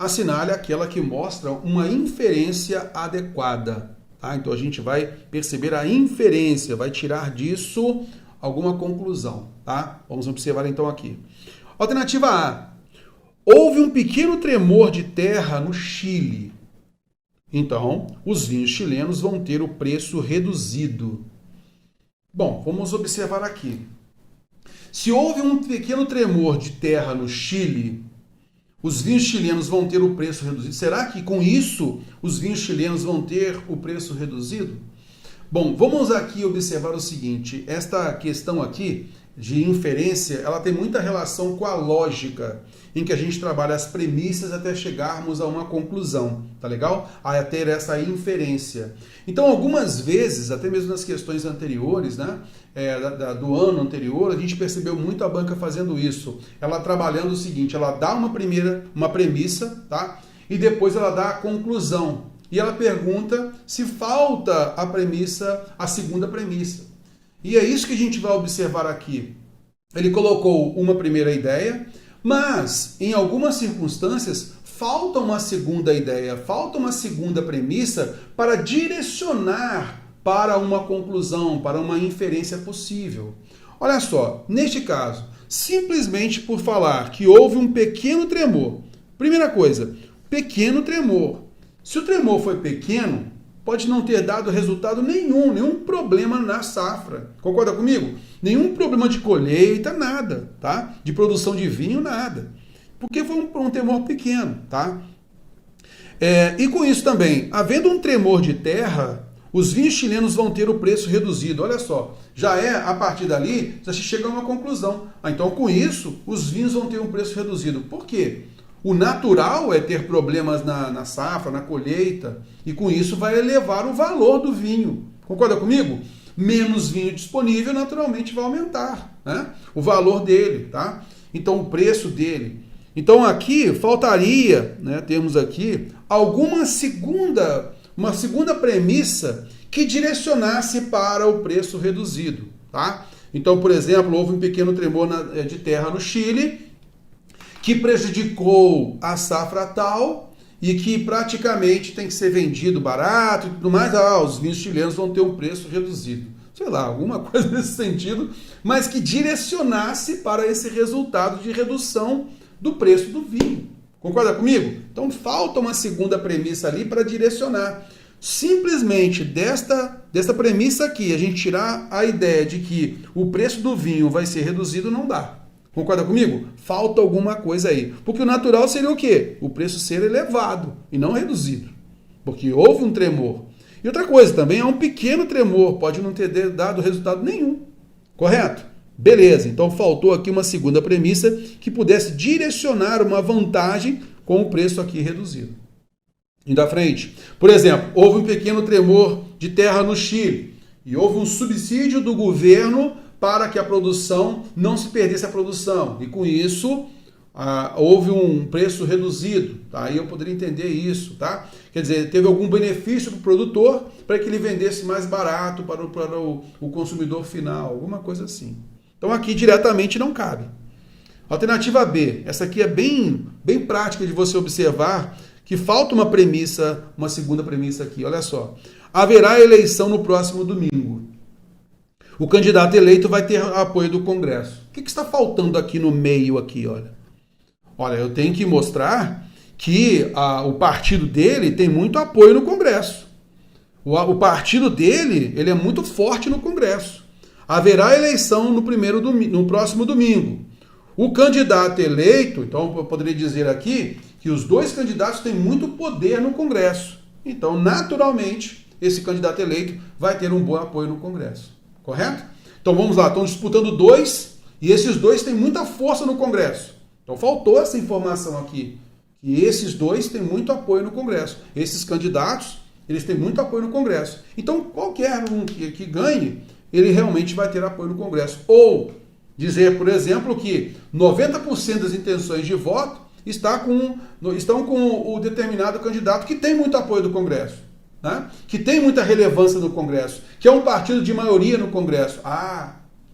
assinale aquela que mostra uma inferência adequada. Tá? Então a gente vai perceber a inferência, vai tirar disso alguma conclusão. Tá? Vamos observar então aqui. Alternativa A. Houve um pequeno tremor de terra no Chile. Então, os vinhos chilenos vão ter o preço reduzido. Bom, vamos observar aqui. Se houve um pequeno tremor de terra no Chile, os vinhos chilenos vão ter o preço reduzido. Será que com isso os vinhos chilenos vão ter o preço reduzido? Bom, vamos aqui observar o seguinte. Esta questão aqui de inferência, ela tem muita relação com a lógica, em que a gente trabalha as premissas até chegarmos a uma conclusão, tá legal? A ter essa inferência. Então, algumas vezes, até mesmo nas questões anteriores, né, do ano anterior, a gente percebeu muito a banca fazendo isso. Ela trabalhando o seguinte, ela dá uma premissa, tá? E depois ela dá a conclusão. E ela pergunta se falta a premissa, a segunda premissa. E é isso que a gente vai observar aqui. Ele colocou uma primeira ideia, mas em algumas circunstâncias falta uma segunda ideia, falta uma segunda premissa para direcionar para uma conclusão, para uma inferência possível. Olha só, neste caso, simplesmente por falar que houve um pequeno tremor. Primeira coisa, pequeno tremor. Se o tremor foi pequeno, pode não ter dado resultado nenhum problema na safra. Concorda comigo? Nenhum problema de colheita, nada, tá? De produção de vinho, nada. Porque foi um tremor pequeno, tá? E com isso também, havendo um tremor de terra, os vinhos chilenos vão ter o preço reduzido. Olha só, já a partir dali, já se chega a uma conclusão. Então, com isso, os vinhos vão ter um preço reduzido. Por quê? O natural é ter problemas na safra, na colheita, e com isso vai elevar o valor do vinho. Concorda comigo? Menos vinho disponível, naturalmente vai aumentar, né, o valor dele, tá? Então, o preço dele. Então, aqui faltaria, né, temos aqui uma segunda premissa que direcionasse para o preço reduzido, tá? Então, por exemplo, houve um pequeno tremor de terra no Chile, que prejudicou a safra tal e que praticamente tem que ser vendido barato e tudo mais. Os vinhos chilenos vão ter um preço reduzido. Sei lá, alguma coisa nesse sentido, mas que direcionasse para esse resultado de redução do preço do vinho. Concorda comigo? Então falta uma segunda premissa ali para direcionar. Simplesmente desta premissa aqui, a gente tirar a ideia de que o preço do vinho vai ser reduzido, não dá. Concorda comigo? Falta alguma coisa aí. Porque o natural seria o quê? O preço ser elevado e não reduzido. Porque houve um tremor. E outra coisa também, é um pequeno tremor, pode não ter dado resultado nenhum. Correto? Beleza, então faltou aqui uma segunda premissa que pudesse direcionar uma vantagem com o preço aqui reduzido. Indo à frente. Por exemplo, houve um pequeno tremor de terra no Chile e houve um subsídio do governo para que a produção não se perdesse a produção. E com isso, houve um preço reduzido. Tá? Aí eu poderia entender isso. Tá? Quer dizer, teve algum benefício para o produtor para que ele vendesse mais barato para o consumidor final. Alguma coisa assim. Então aqui diretamente não cabe. Alternativa B. Essa aqui é bem prática de você observar que falta uma premissa, uma segunda premissa aqui. Olha só. Haverá eleição no próximo domingo. O candidato eleito vai ter apoio do Congresso. O que está faltando aqui no meio, aqui, olha? Olha, eu tenho que mostrar que o partido dele tem muito apoio no Congresso. O partido dele, ele é muito forte no Congresso. Haverá eleição no próximo domingo. O candidato eleito, então eu poderia dizer aqui que os dois candidatos têm muito poder no Congresso. Então, naturalmente, esse candidato eleito vai ter um bom apoio no Congresso. Correto? Então vamos lá, estão disputando dois e esses dois têm muita força no Congresso. Então faltou essa informação aqui, que esses dois têm muito apoio no Congresso. Esses candidatos, eles têm muito apoio no Congresso. Então qualquer um que ganhe, ele realmente vai ter apoio no Congresso. Ou dizer, por exemplo, que 90% das intenções de voto estão com o determinado candidato que tem muito apoio do Congresso. Né? Que tem muita relevância no Congresso, que é um partido de maioria no Congresso.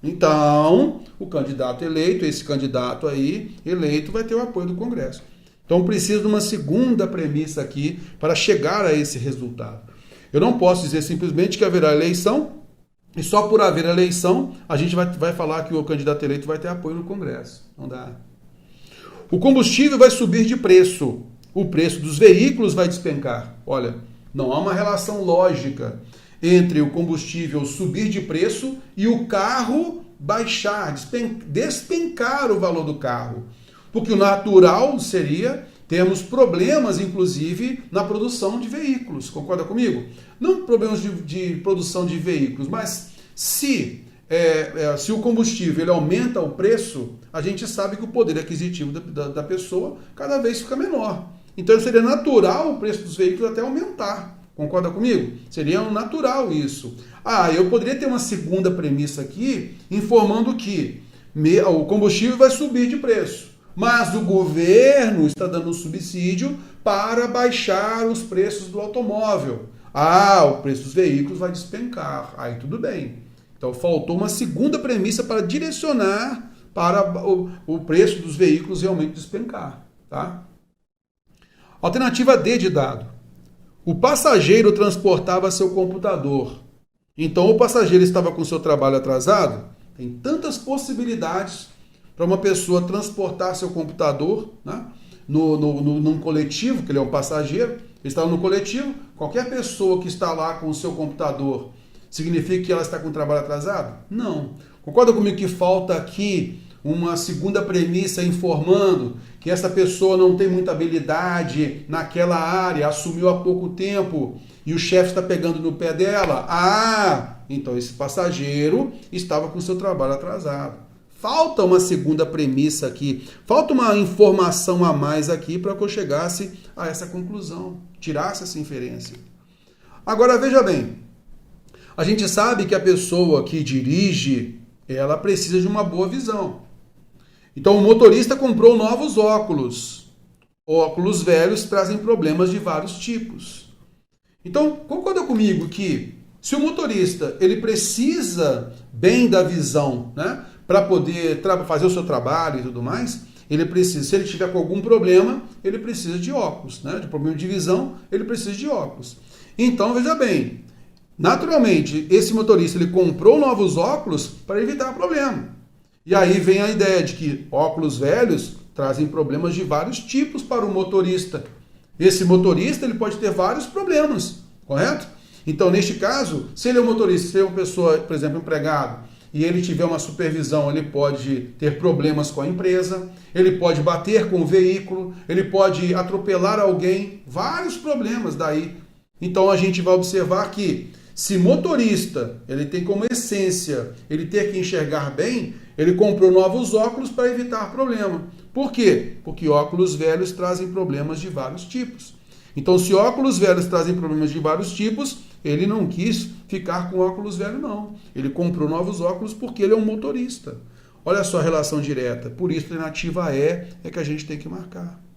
Então, o candidato eleito, esse candidato aí, eleito, vai ter o apoio do Congresso. Então preciso de uma segunda premissa aqui para chegar a esse resultado. Eu não posso dizer simplesmente que haverá eleição e só por haver eleição a gente vai falar que o candidato eleito vai ter apoio no Congresso. Não dá. O combustível vai subir de preço. O preço dos veículos vai despencar. Olha, não há uma relação lógica entre o combustível subir de preço e o carro baixar, despencar o valor do carro. Porque o natural seria termos problemas, inclusive, na produção de veículos. Concorda comigo? Não problemas de produção de veículos, mas se o combustível ele aumenta o preço, a gente sabe que o poder aquisitivo da pessoa cada vez fica menor. Então seria natural o preço dos veículos até aumentar. Concorda comigo? Seria natural isso. Eu poderia ter uma segunda premissa aqui, informando que o combustível vai subir de preço, mas o governo está dando um subsídio para baixar os preços do automóvel. O preço dos veículos vai despencar. Aí tudo bem. Então faltou uma segunda premissa para direcionar para o preço dos veículos realmente despencar. Tá? Alternativa D de dado. O passageiro transportava seu computador. Então o passageiro estava com seu trabalho atrasado. Tem tantas possibilidades para uma pessoa transportar seu computador, né, num coletivo, que ele é um passageiro, ele está no coletivo, qualquer pessoa que está lá com o seu computador, significa que ela está com o trabalho atrasado? Não. Concorda comigo que falta aqui uma segunda premissa informando que essa pessoa não tem muita habilidade naquela área, assumiu há pouco tempo e o chefe está pegando no pé dela? Então esse passageiro estava com o seu trabalho atrasado. Falta uma segunda premissa aqui, falta uma informação a mais aqui para que eu chegasse a essa conclusão, tirasse essa inferência. Agora veja bem, a gente sabe que a pessoa que dirige, ela precisa de uma boa visão. Então o motorista comprou novos óculos. Óculos velhos trazem problemas de vários tipos. Então concorda comigo que se o motorista ele precisa bem da visão, né, para poder fazer o seu trabalho e tudo mais, ele precisa, se ele tiver com algum problema, ele precisa de óculos, né? De problema de visão, ele precisa de óculos. Então, veja bem, naturalmente, esse motorista ele comprou novos óculos para evitar problema. E aí vem a ideia de que óculos velhos trazem problemas de vários tipos para o motorista. Esse motorista ele pode ter vários problemas, correto? Então, neste caso, se ele é um motorista, se ele é uma pessoa, por exemplo, empregado, e ele tiver uma supervisão, ele pode ter problemas com a empresa, ele pode bater com o veículo, ele pode atropelar alguém, vários problemas daí. Então a gente vai observar que se motorista, ele tem como essência ele ter que enxergar bem, ele comprou novos óculos para evitar problema. Por quê? Porque óculos velhos trazem problemas de vários tipos. Então se óculos velhos trazem problemas de vários tipos, ele não quis ficar com óculos velho, não. Ele comprou novos óculos porque ele é um motorista. Olha só a relação direta. Por isso, a alternativa é que a gente tem que marcar.